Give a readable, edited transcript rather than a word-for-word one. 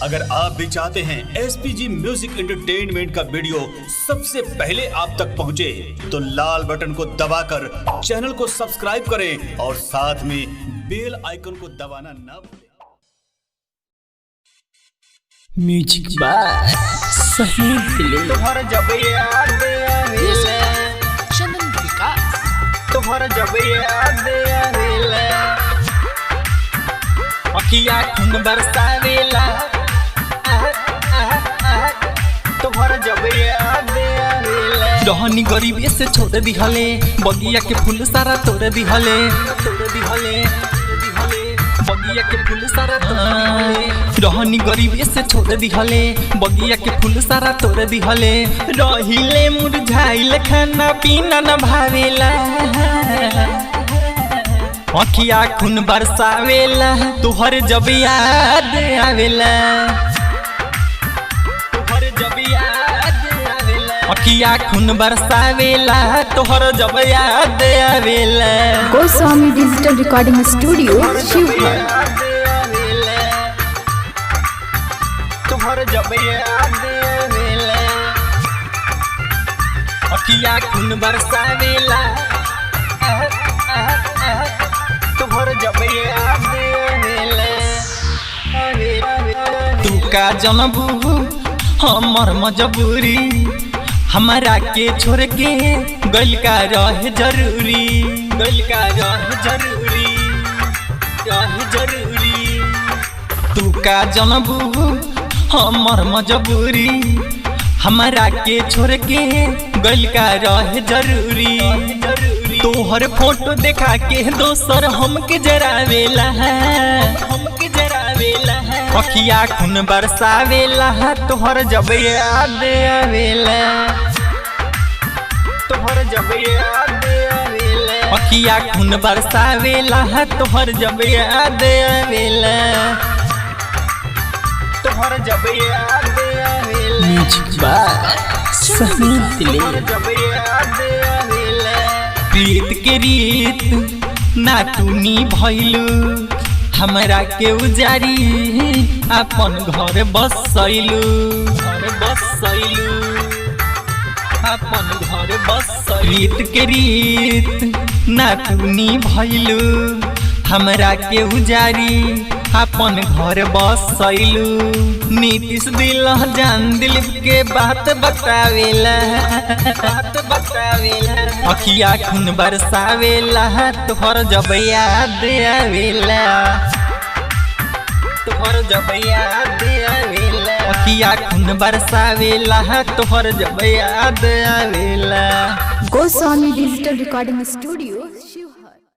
अगर आप भी चाहते हैं SPG म्यूजिक एंटरटेनमेंट का वीडियो सबसे पहले आप तक पहुंचे, तो लाल बटन को दबाकर चैनल को सब्सक्राइब करें और साथ में बेल आइकन को दबाना ना भूलें। म्यूजिक बाय सही दिले तोहर जब याद आवेला चंदन विकास तोहर जब याद आवेला अखिया खून बरसावेला तोहर जब याद आवेला रहनी गरीबी से छोड़ दिहले बगिया के फूल सारा तोड़ दिहले बगिया के फूल सारा तोड़ दिहले रहनी गरीबी से छोड़ दिहले बगिया के फूल सारा तोड़ दिहले रहिले मुरझाइल खाना पीना न भावेला अखिया खून बरसावेला तोहर जब याद आवेला तोहर जब याद आवेला अखिया खून बरसावेला तोहर जब याद आवेला Goswami digital recording studio Sheohar. तोहर जब याद आवेला अखिया खून बरसावेला तोहर जब याद आवेला तू का जनबू हमर मजबूरी हमारा के छोड़ के गइल का रहे जरूरी तू का जनबू हमर मजबूरी हमारा के छोड़ के गइल का रहे जरूरी तोहर फोटो देखा के दोसर हमके जरावेला अखिया खून बरसावेला तोहर जब याद आवेला तोहर जब याद आवेला अखिया खून बरसावेला तोहर जब याद आवेला तोहर जब याद आवेला म्यूजिक बाय सही दिले जब याद आवेला प्रीत के रीत ना तूनी भइलू हमरा के उजारी अपन घर बसैलू अपन घर रीत के रीत ना तूनी भइलू हमरा के उजारी अपन घर बसैलू नीतीश दिल जान दिल के बात बतावेला अखिया खून बरसावेला तोहर जब याद आवेला अखिया खून बरसावेला तोहर जब याद आवेला गोस्वामी डिजिटल रिकॉर्डिंग स्टूडियो